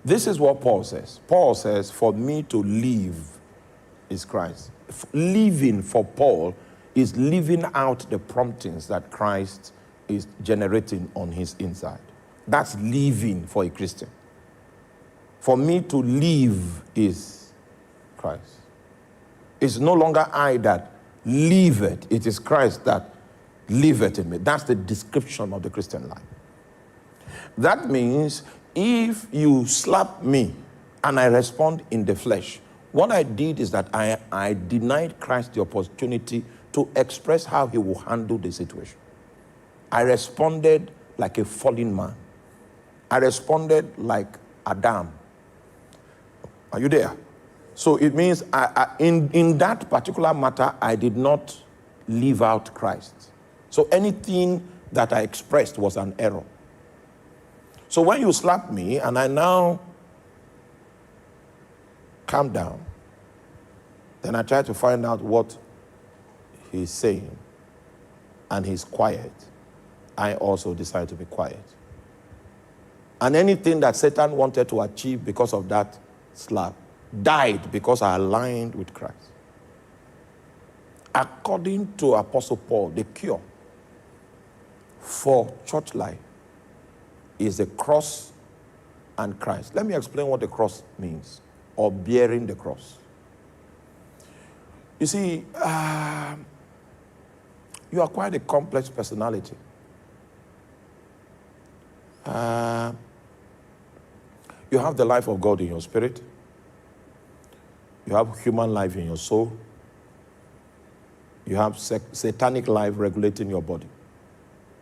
This is what Paul says. Paul says, for me to live is Christ. Living for Paul is living out the promptings that Christ is generating on his inside. That's living for a Christian. For me to live is Christ. It's no longer I that liveth. It is Christ that liveth in me. That's the description of the Christian life. That means if you slap me and I respond in the flesh, what I did is that I denied Christ the opportunity to express how he will handle the situation. I responded like a fallen man. I responded like Adam. Are you there? So it means in that particular matter, I did not live out Christ. So anything that I expressed was an error. So when you slap me and I now calm down, then I try to find out what he's saying, and he's quiet, I also decide to be quiet. And anything that Satan wanted to achieve because of that slap died because I aligned with Christ. According to Apostle Paul, the cure for church life is the cross and Christ. Let me explain what the cross means, or bearing the cross. You see, you are quite a complex personality. You have the life of God in your spirit. You have human life in your soul. You have satanic life regulating your body.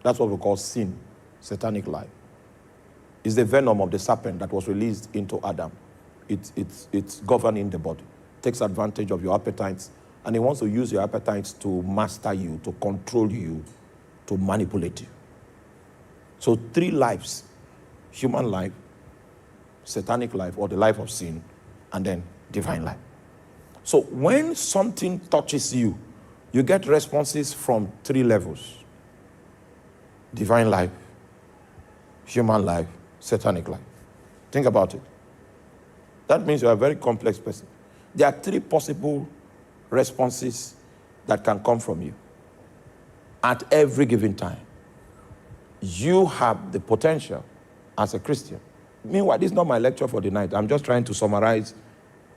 That's what we call sin, satanic life. It's the venom of the serpent that was released into Adam. It's governing the body. It takes advantage of your appetites, and it wants to use your appetites to master you, to control you, to manipulate you. So 3 lives: human life, satanic life, or the life of sin, and then divine life. So when something touches you, you get responses from 3 levels: divine life, human life, satanic life. Think about it. That means you're a very complex person. There are 3 possible responses that can come from you at every given time. You have the potential as a Christian. Meanwhile, this is not my lecture for the night. I'm just trying to summarize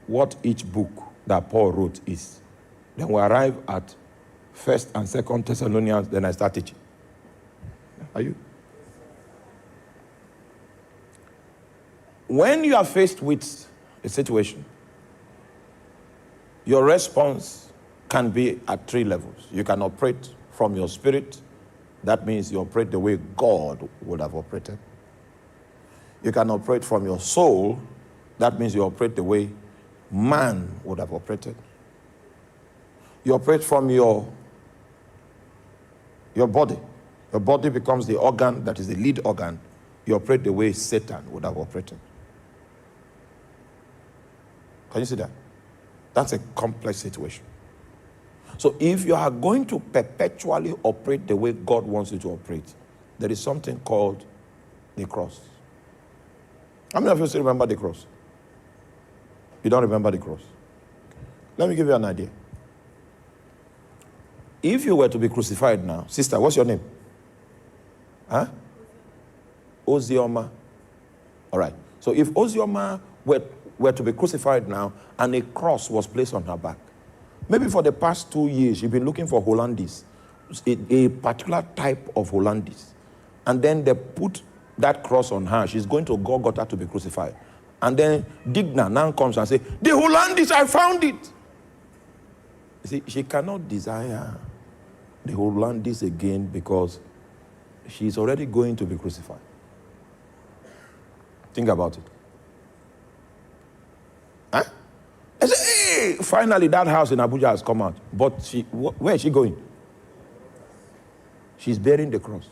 what each book that Paul wrote is. Then we arrive at 1st and 2nd Thessalonians, then I start teaching. Are you? When you are faced with a situation, your response can be at 3 levels. You can operate from your spirit. That means you operate the way God would have operated. You can operate from your soul. That means you operate the way man would have operated. You operate from your body. Your body becomes the organ that is the lead organ. You operate the way Satan would have operated. Can you see that? That's a complex situation. So if you are going to perpetually operate the way God wants you to operate, there is something called the cross. How many of you still remember the cross? You don't remember the cross? Let me give you an idea. If you were to be crucified now, sister, what's your name? Huh? Ozioma. All right. So if Ozioma were to be crucified now and a cross was placed on her back, maybe for the past 2 years you've been looking for Hollandis, a particular type of Hollandis, and then they put that cross on her. She's going to Golgotha to be crucified. And then Digna now comes and says, the Hollandis, I found it. You see, she cannot desire the Hollandis again because she's already going to be crucified. Think about it. Huh? I say, hey, finally that house in Abuja has come out. But where is she going? She's bearing the cross.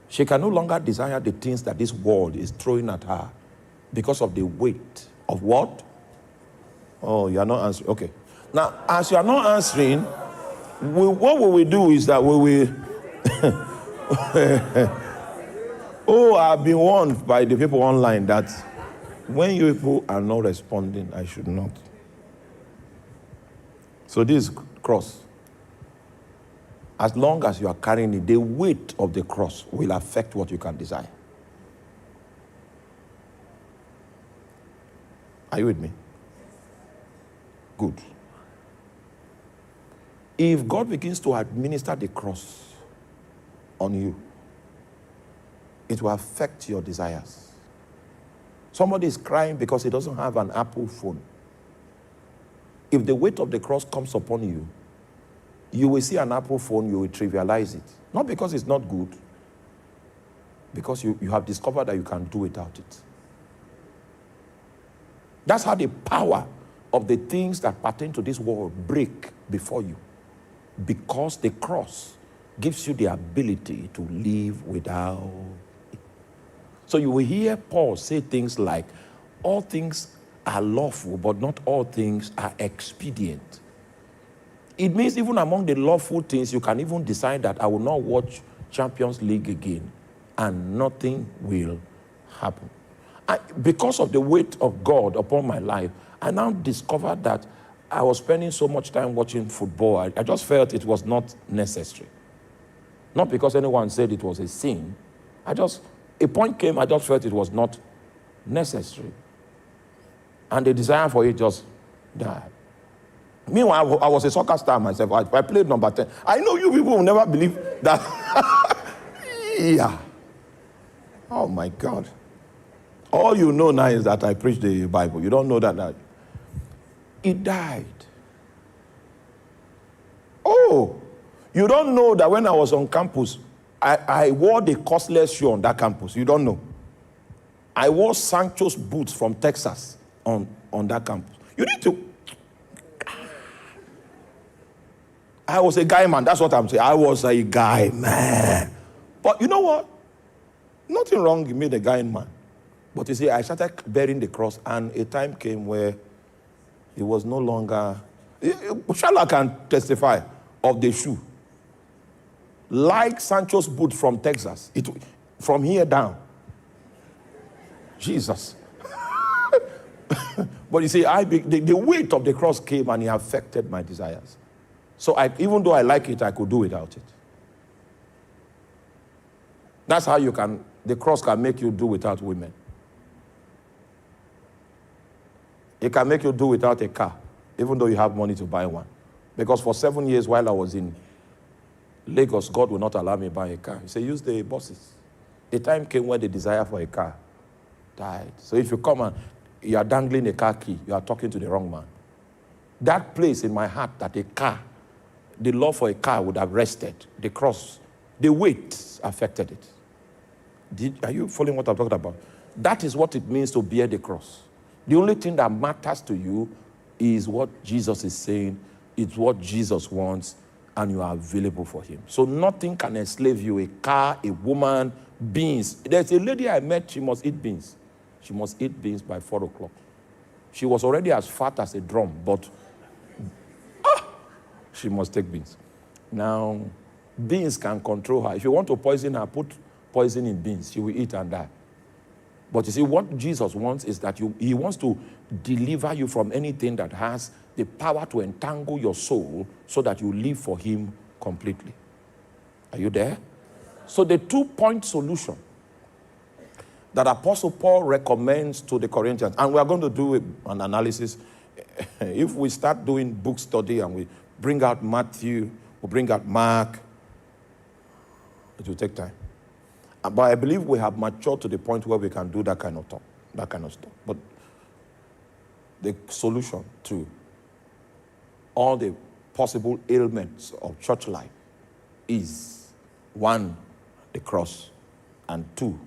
She can no longer desire the things that this world is throwing at her because of the weight of what? Oh, you are not answering. Okay. Now, as you are not answering, what we will do is that we will... Oh, I've been warned by the people online that When you people are not responding, I should not. So this cross, as long as you are carrying it, the weight of the cross will affect what you can desire. Are you with me? Good. If God begins to administer the cross on you, it will affect your desires. Somebody is crying because he doesn't have an Apple phone. If the weight of the cross comes upon you, you will see an Apple phone, you will trivialize it. Not because it's not good, because you have discovered that you can do without it. That's how the power of the things that pertain to this world break before you. Because the cross gives you the ability to live without it. So you will hear Paul say things like, all things are lawful, but not all things are expedient. It means even among the lawful things, you can even decide that I will not watch Champions League again, and nothing will happen. Because of the weight of God upon my life, I now discovered that I was spending so much time watching football. I just felt it was not necessary. Not because anyone said it was a sin. A point came, I just felt it was not necessary. And the desire for it just died. Meanwhile, I was a soccer star myself. I played number 10. I know you people will never believe that. Yeah. Oh my God. All you know now is that I preach the Bible. You don't know that. It died. Oh, you don't know that when I was on campus, I wore the costless shoe on that campus. You don't know. I wore Sancho's boots from Texas on that campus. You need to. I was a guy man. That's what I'm saying. I was a guy man. But you know what? Nothing wrong with me, the guy man. But you see, I started bearing the cross, and a time came where it was no longer. Shala can testify of the shoe. Like Sancho's boot from Texas, from here down. Jesus. But you see, the weight of the cross came and it affected my desires. So even though I like it, I could do without it. That's how the cross can make you do without women. It can make you do without a car, even though you have money to buy one. Because for 7 years while I was in Lagos, God will not allow me to buy a car. He said, use the buses. The time came when the desire for a car died. So if you come and you are dangling a car key, you are talking to the wrong man. That place in my heart that a car, the love for a car would have rested. The cross, the weight affected it. Are you following what I'm talking about? That is what it means to bear the cross. The only thing that matters to you is what Jesus is saying. It's what Jesus wants, and you are available for him. So nothing can enslave you. A car, a woman, beans. There's a lady I met, she must eat beans. She must eat beans by 4 o'clock. She was already as fat as a drum, but she must take beans. Now, beans can control her. If you want to poison her, put poison in beans. She will eat and die. But you see, what Jesus wants is that he wants to deliver you from anything that has the power to entangle your soul so that you live for him completely. Are you there? So the 2-point solution that Apostle Paul recommends to the Corinthians, and we are going to do an analysis. If we start doing book study and we bring out Matthew, we bring out Mark, it will take time. But I believe we have matured to the point where we can do that kind of talk, that kind of stuff. But the solution to all the possible ailments of church life is 1, the cross, and 2,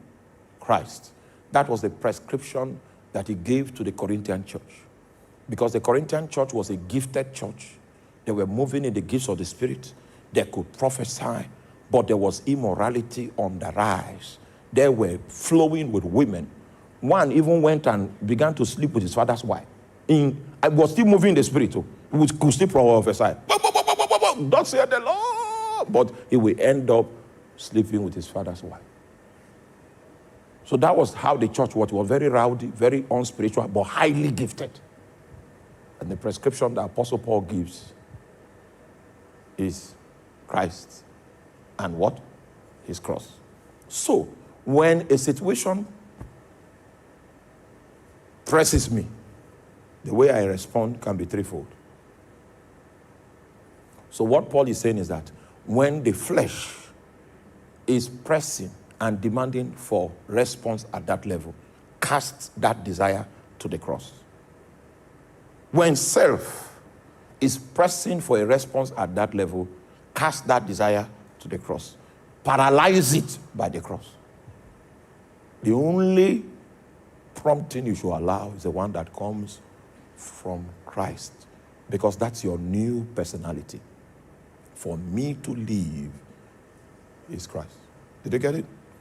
Christ. That was the prescription that he gave to the Corinthian church. Because the Corinthian church was a gifted church. They were moving in the gifts of the Spirit. They could prophesy, but there was immorality on the rise. They were flowing with women. One even went and began to sleep with his father's wife. I was still moving in the Spirit, too. He could still prophesy. Don't say the Lord. But he will end up sleeping with his father's wife. So that was how the church was. It was very rowdy, very unspiritual, but highly gifted. And the prescription that Apostle Paul gives is Christ and what? His cross. So, when a situation presses me, the way I respond can be threefold. So what Paul is saying is that when the flesh is pressing and demanding for response at that level, cast that desire to the cross. When self is pressing for a response at that level, cast that desire to the cross. Paralyze it by the cross. The only prompting you should allow is the one that comes from Christ, because that's your new personality. For me to live is Christ. Did you get it?